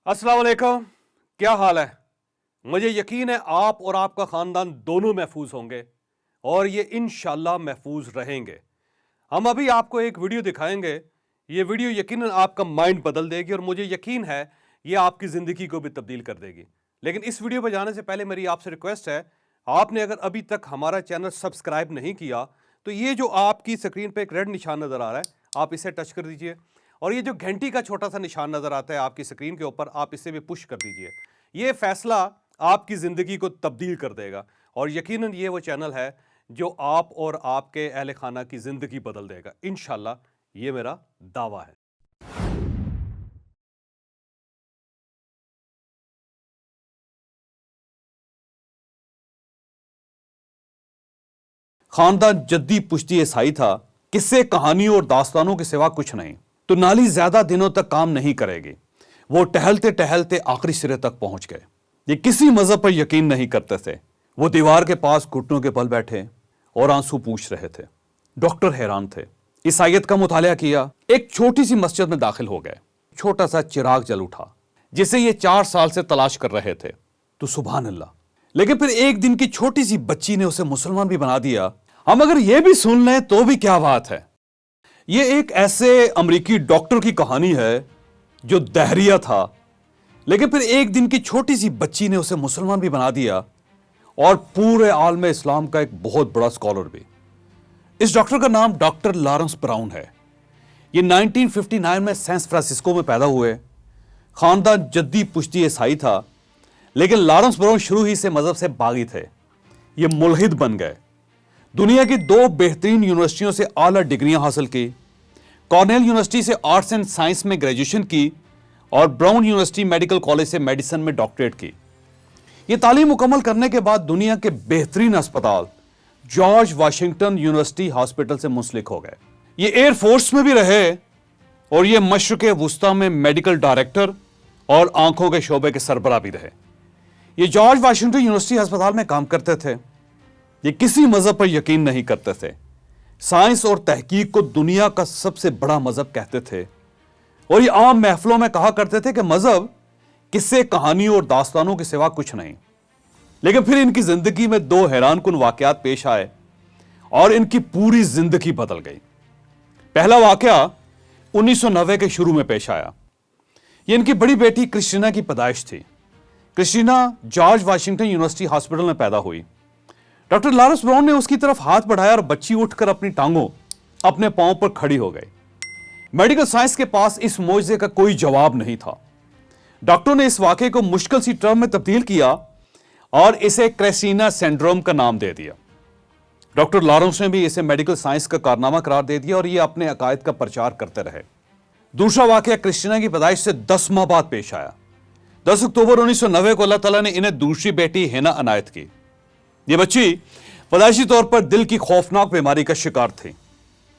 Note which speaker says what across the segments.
Speaker 1: अस्सलाम वालेकुम। क्या हाल है? मुझे यकीन है आप और आपका ख़ानदान दोनों महफूज होंगे और ये इंशाल्लाह महफूज रहेंगे। हम अभी आपको एक वीडियो दिखाएंगे। ये वीडियो यकीनन आपका माइंड बदल देगी और मुझे यकीन है ये आपकी ज़िंदगी को भी तब्दील कर देगी। लेकिन इस वीडियो पर जाने से पहले मेरी आपसे रिक्वेस्ट है, आपने अगर अभी तक हमारा चैनल सब्सक्राइब नहीं किया तो ये जो आपकी स्क्रीन पे एक रेड निशान नज़र आ रहा है, आप इसे टच कर दीजिए और ये जो घंटी का छोटा सा निशान नज़र आता है आपकी स्क्रीन के ऊपर, आप इसे भी पुश कर दीजिए। ये फैसला आपकी ज़िंदगी को तब्दील कर देगा और यकीनन ये वो चैनल है जो आप और आपके अहले खाना की ज़िंदगी बदल देगा। इंशाल्लाह ये मेरा दावा है। खानदान जद्दी पुश्ती ईसाई था, किस्से कहानियों और दास्तानों के सिवा कुछ नहीं। तो नाली ज्यादा दिनों तक काम नहीं करेगी। वो टहलते टहलते आखिरी सिरे तक पहुंच गए। ये किसी मजहब पर यकीन नहीं करते थे। वो दीवार के पास घुटनों के बल बैठे और आंसू पूछ रहे थे। डॉक्टर हैरान थे। ईसाइयत का मुतालिया किया, एक छोटी सी मस्जिद में दाखिल हो गए। छोटा सा चिराग जल उठा जिसे ये 4 साल से तलाश कर रहे थे। तो सुभान अल्लाह, लेकिन फिर एक दिन की छोटी सी बच्ची ने उसे मुसलमान भी बना दिया। हम अगर ये भी सुन लें तो भी क्या बात है। ये एक ऐसे अमेरिकी डॉक्टर की कहानी है जो दहरिया था, लेकिन फिर एक दिन की छोटी सी बच्ची ने उसे मुसलमान भी बना दिया और पूरे आलम इस्लाम का एक बहुत बड़ा स्कॉलर भी। इस डॉक्टर का नाम डॉक्टर लॉरेंस ब्राउन है। ये 1959 में सैन फ्रांसिस्को में पैदा हुए। खानदान जद्दी पुश्ती ईसाई था, लेकिन लॉरेंस ब्राउन शुरू ही से मजहब से बागी थे। ये मुल्हिद बन गए। दुनिया की 2 बेहतरीन यूनिवर्सिटियों से आला डिग्रियां हासिल की। कॉर्नेल यूनिवर्सिटी से आर्ट्स एंड साइंस में ग्रेजुएशन की और ब्राउन यूनिवर्सिटी मेडिकल कॉलेज से मेडिसिन में डॉक्टरेट की। ये तालीम मुकम्मल करने के बाद दुनिया के बेहतरीन अस्पताल जॉर्ज वाशिंगटन यूनिवर्सिटी हॉस्पिटल से मुंसलिक हो गए। ये एयर फोर्स में भी रहे और ये मशरिक़ वुस्ता में मेडिकल डायरेक्टर और आंखों के शोबे के सरबराह भी रहे। ये जॉर्ज वाशिंगटन यूनिवर्सिटी अस्पताल में काम करते थे। ये किसी मजहब पर यकीन नहीं करते थे। साइंस और तहकीक को दुनिया का सबसे बड़ा मजहब कहते थे और ये आम महफिलों में कहा करते थे कि मजहब किस्से कहानियों और दास्तानों के सिवा कुछ नहीं। लेकिन फिर इनकी जिंदगी में 2 हैरानकुन वाकयात पेश आए और इनकी पूरी जिंदगी बदल गई। पहला वाकया 1990 के शुरू में पेश आया। ये इनकी बड़ी बेटी क्रिस्टीना की पैदाइश थी। Christina George Washington University hospital में पैदा हुई। डॉक्टर लॉरेंस ब्राउन ने उसकी तरफ हाथ बढ़ाया और बच्ची उठकर अपनी टांगों, अपने पांव पर खड़ी हो गई। मेडिकल साइंस के पास इस मोइज़े का कोई जवाब नहीं था। डॉक्टर ने इस वाकये को मुश्किल सी टर्म में तब्दील किया और इसे क्रिस्टीना सिंड्रोम का नाम दे दिया। डॉक्टर लॉरेंस ने भी इसे मेडिकल साइंस का कारनामा करार दे दिया और ये अपने अकायद का प्रचार करते रहे। दूसरा वाकया क्रिस्टीना की पैदाइश से 10 माह बाद पेश आया। 10 अक्टूबर 1990 को अल्लाह ताला ने इन्हें दूसरी बेटी हिना अनायत की। ये बच्ची पैदाइशी तौर पर दिल की खौफनाक बीमारी का शिकार थी।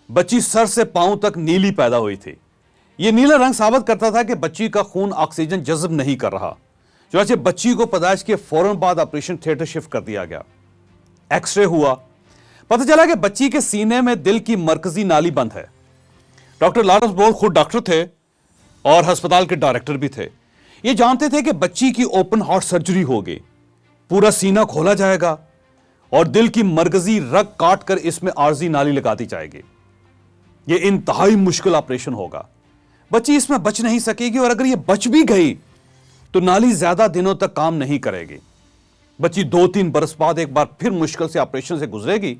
Speaker 1: बच्ची सर से पांव तक नीली पैदा हुई थी। यह नीला रंग साबित करता था कि बच्ची का खून ऑक्सीजन जज़ब नहीं कर रहा। चुनांचे बच्ची को पैदाइश के फौरन बाद ऑपरेशन थिएटर शिफ्ट कर दिया गया। एक्सरे हुआ, पता चला कि बच्ची के सीने में दिल की मरकजी नाली बंद है। डॉक्टर लॉरेंस ब्राउन खुद डॉक्टर थे और अस्पताल के डायरेक्टर भी थे। ये जानते थे कि बच्ची की ओपन हार्ट सर्जरी होगी, पूरा सीना खोला जाएगा और दिल की मरकजी रग काट कर इसमें आर्जी नाली लगा दी जाएगी। यह इंतहाई मुश्किल ऑपरेशन होगा। बच्ची इसमें बच नहीं सकेगी और अगर यह बच भी गई तो नाली ज्यादा दिनों तक काम नहीं करेगी। बच्ची 2-3 बरस बाद एक बार फिर मुश्किल से ऑपरेशन से गुजरेगी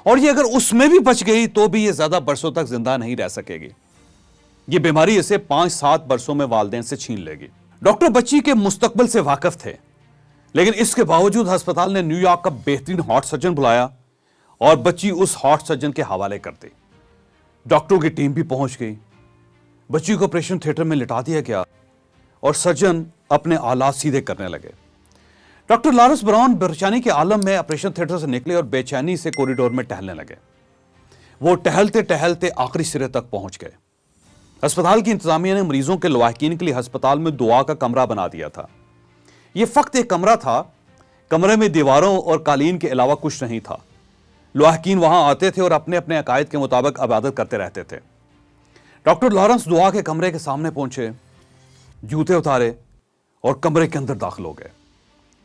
Speaker 1: और ये अगर उसमें भी बच गई तो भी ये ज्यादा बरसों तक जिंदा नहीं रह सकेगी। ये बीमारी इसे 5-7 बरसों में वालिदैन से छीन लेगी। डॉक्टर बच्ची के मुस्तकबिल से वाकिफ थे, लेकिन इसके बावजूद अस्पताल ने न्यूयॉर्क का बेहतरीन हार्ट सर्जन बुलाया और बच्ची उस हार्ट सर्जन के हवाले कर दी। डॉक्टरों की टीम भी पहुंच गई। बच्ची को ऑपरेशन थिएटर में लिटा दिया गया और सर्जन अपने आलात सीधे करने लगे। डॉक्टर लॉरेंस ब्राउन बेचैनी के आलम में ऑपरेशन थिएटर से निकले और बेचैनी से कॉरिडोर में टहलने लगे। वो टहलते टहलते आखिरी सिरे तक पहुंच गए। अस्पताल की इंतजामिया ने मरीजों के लवाहिकीन के लिए अस्पताल में दुआ का कमरा बना दिया था। यह फक्त एक कमरा था। कमरे में दीवारों और कालीन के अलावा कुछ नहीं था। लवाहिकीन वहां आते थे और अपने अपने अकायद के मुताबिक इबादत करते रहते थे। डॉक्टर लॉरेंस दुआ के कमरे के सामने पहुंचे, जूते उतारे اور کمرے کے اندر داخل ہو گئے.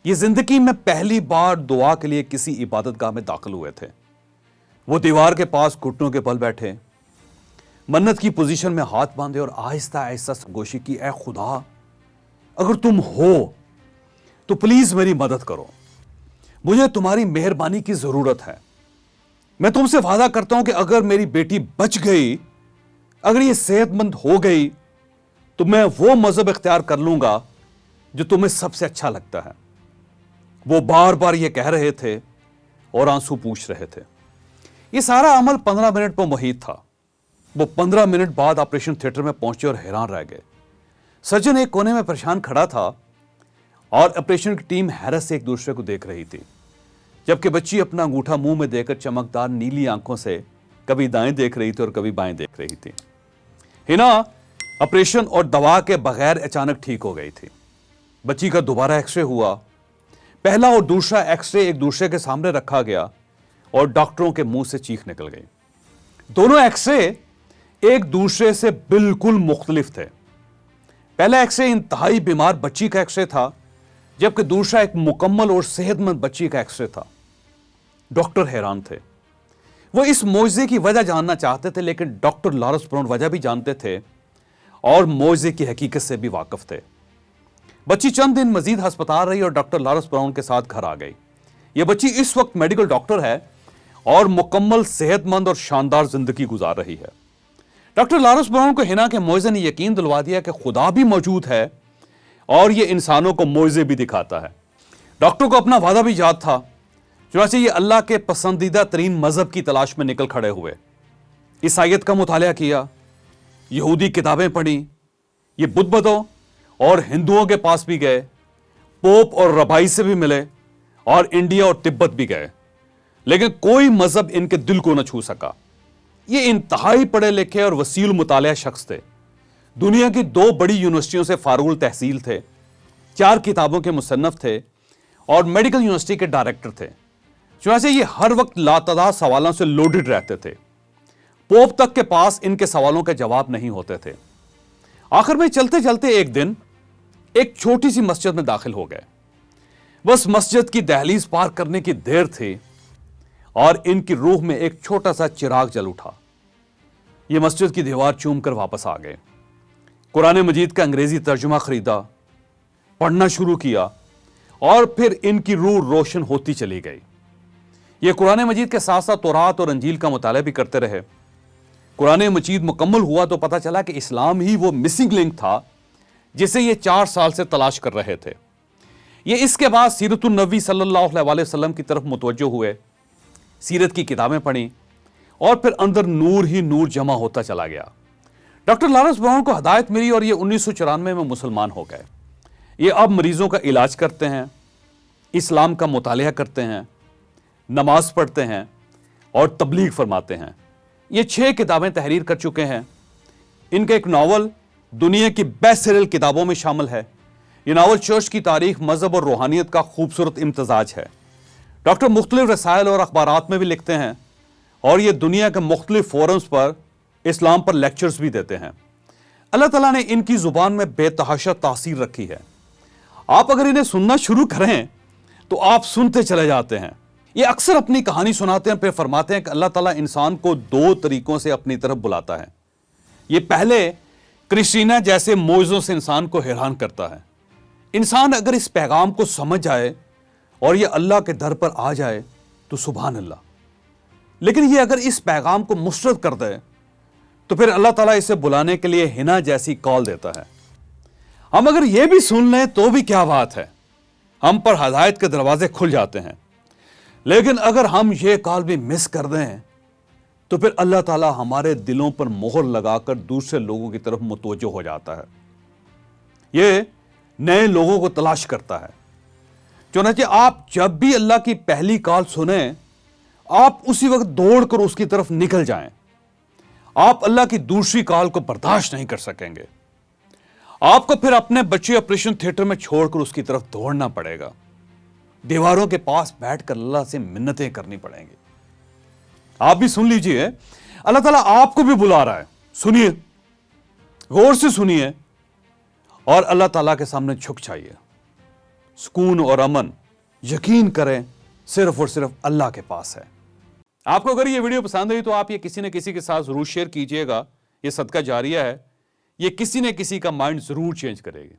Speaker 1: یہ زندگی میں پہلی بار دعا کے لیے کسی عبادت گاہ میں داخل ہوئے تھے. وہ دیوار کے پاس گھٹنوں کے بل بیٹھے, منت کی پوزیشن میں ہاتھ باندھے اور آہستہ آہستہ سرگوشی کی, اے خدا اگر تم ہو تو پلیز میری مدد کرو, مجھے تمہاری مہربانی کی ضرورت ہے. میں تم سے وعدہ کرتا ہوں کہ اگر میری بیٹی بچ گئی, اگر یہ صحت مند ہو گئی, تو میں وہ مذہب اختیار کر لوں گا جو تمہیں سب سے اچھا لگتا ہے. وہ بار بار یہ کہہ رہے تھے اور آنسو پوچھ رہے تھے. یہ سارا عمل 15 منٹ پر محیط تھا. وہ 15 منٹ بعد آپریشن تھیٹر میں پہنچے اور حیران رہ گئے. سرجن ایک کونے میں پریشان کھڑا تھا اور آپریشن کی ٹیم حیرت سے ایک دوسرے کو دیکھ رہی تھی, جبکہ بچی اپنا انگوٹھا منہ میں دے کر چمکدار نیلی آنکھوں سے کبھی دائیں دیکھ رہی تھی اور کبھی بائیں دیکھ رہی تھی. ہنا آپریشن اور دوا کے بغیر اچانک ٹھیک ہو گئی تھی. بچی کا دوبارہ ایکس رے ہوا. پہلا اور دوسرا ایکس رے ایک دوسرے کے سامنے رکھا گیا اور ڈاکٹروں کے منہ سے چیخ نکل گئی. دونوں ایکس رے ایک دوسرے سے بالکل مختلف تھے. پہلا ایکس رے انتہائی بیمار بچی کا ایکس رے تھا, جبکہ دوسرا ایک مکمل اور صحت مند بچی کا ایکس رے تھا. ڈاکٹر حیران تھے. وہ اس معجزے کی وجہ جاننا چاہتے تھے, لیکن ڈاکٹر لارنس براؤن وجہ بھی جانتے تھے اور معجزے کی حقیقت سے بھی واقف تھے. بچی چند دن مزید ہسپتال رہی اور ڈاکٹر لارنس براؤن کے ساتھ گھر آ گئی. یہ بچی اس وقت میڈیکل ڈاکٹر ہے اور مکمل صحت مند اور شاندار زندگی گزار رہی ہے. ڈاکٹر لارنس براؤن کو ہنا کے معجزے نے یقین دلوا دیا کہ خدا بھی موجود ہے اور یہ انسانوں کو معجزے بھی دکھاتا ہے. ڈاکٹر کو اپنا وعدہ بھی یاد تھا, چنانچہ یہ اللہ کے پسندیدہ ترین مذہب کی تلاش میں نکل کھڑے ہوئے. عیسائیت کا مطالعہ کیا, یہودی کتابیں پڑھی, یہ بدھ بدوں اور ہندوؤں کے پاس بھی گئے, پوپ اور ربائی سے بھی ملے اور انڈیا اور تبت بھی گئے, لیکن کوئی مذہب ان کے دل کو نہ چھو سکا. یہ انتہائی پڑھے لکھے اور وسیع مطالعہ شخص تھے. دنیا کی 2 بڑی یونیورسٹیوں سے فارغ التحصیل تھے, 4 کتابوں کے مصنف تھے اور میڈیکل یونیورسٹی کے ڈائریکٹر تھے. چنانچہ یہ ہر وقت لاتعداد سوالوں سے لوڈڈ رہتے تھے. پوپ تک کے پاس ان کے سوالوں کے جواب نہیں ہوتے تھے. آخر میں چلتے چلتے ایک دن ایک چھوٹی سی مسجد میں داخل ہو گئے. بس مسجد کی دہلیز پار کرنے کی دیر تھی اور ان کی روح میں ایک چھوٹا سا چراغ جل اٹھا. یہ مسجد کی دیوار چوم کر واپس آ گئے. قرآن مجید کا انگریزی ترجمہ خریدا, پڑھنا شروع کیا اور پھر ان کی روح روشن ہوتی چلی گئی. یہ قرآن مجید کے ساتھ ساتھ تورات اور انجیل کا مطالعہ بھی کرتے رہے. قرآن مجید مکمل ہوا تو پتہ چلا کہ اسلام ہی وہ مسنگ لنک تھا جسے یہ 4 سال سے تلاش کر رہے تھے. یہ اس کے بعد سیرت النبی صلی اللہ علیہ وسلم کی طرف متوجہ ہوئے, سیرت کی کتابیں پڑھیں اور پھر اندر نور ہی نور جمع ہوتا چلا گیا. ڈاکٹر لارنس براؤن کو ہدایت ملی اور یہ 1994 میں مسلمان ہو گئے. یہ اب مریضوں کا علاج کرتے ہیں, اسلام کا مطالعہ کرتے ہیں, نماز پڑھتے ہیں اور تبلیغ فرماتے ہیں. یہ 6 کتابیں تحریر کر چکے ہیں. ان کا ایک ناول دنیا کی بیسٹ سیلر کتابوں میں شامل ہے. یہ ناول چرچ کی تاریخ, مذہب اور روحانیت کا خوبصورت امتزاج ہے. ڈاکٹر مختلف رسائل اور اخبارات میں بھی لکھتے ہیں اور یہ دنیا کے مختلف فورمز پر اسلام پر لیکچرز بھی دیتے ہیں. اللہ تعالیٰ نے ان کی زبان میں بے تحاشا تاثیر رکھی ہے. آپ اگر انہیں سننا شروع کریں تو آپ سنتے چلے جاتے ہیں. یہ اکثر اپنی کہانی سناتے ہیں, پھر فرماتے ہیں کہ اللہ تعالیٰ انسان کو 2 طریقوں سے اپنی طرف بلاتا ہے. یہ پہلے کرسٹینا جیسے معجزوں سے انسان کو حیران کرتا ہے. انسان اگر اس پیغام کو سمجھ جائے اور یہ اللہ کے در پر آ جائے تو سبحان اللہ. لیکن یہ اگر اس پیغام کو مسترد کر دے تو پھر اللہ تعالیٰ اسے بلانے کے لیے ہنا جیسی کال دیتا ہے. ہم اگر یہ بھی سن لیں تو بھی کیا بات ہے, ہم پر ہدایت کے دروازے کھل جاتے ہیں. لیکن اگر ہم یہ کال بھی مس کر دیں تو پھر اللہ تعالیٰ ہمارے دلوں پر مہر لگا کر دوسرے لوگوں کی طرف متوجہ ہو جاتا ہے. یہ نئے لوگوں کو تلاش کرتا ہے. چنانچہ آپ جب بھی اللہ کی پہلی کال سنیں, آپ اسی وقت دوڑ کر اس کی طرف نکل جائیں. آپ اللہ کی دوسری کال کو برداشت نہیں کر سکیں گے. آپ کو پھر اپنے بچے آپریشن تھیٹر میں چھوڑ کر اس کی طرف دوڑنا پڑے گا. دیواروں کے پاس بیٹھ کر اللہ سے منتیں کرنی پڑیں گی. آپ بھی سن لیجئے, اللہ تعالیٰ آپ کو بھی بلا رہا ہے. سنیے, غور سے سنیے. اور اللہ تعالیٰ کے سامنے جھک جائیے. سکون اور امن یقین کریں صرف اور صرف اللہ کے پاس ہے. آپ کو اگر یہ ویڈیو پسند ہوئی تو آپ یہ کسی نہ کسی کے ساتھ ضرور شیئر کیجئے گا. یہ صدقہ جاریہ ہے, یہ کسی نہ کسی کا مائنڈ ضرور چینج کرے گی.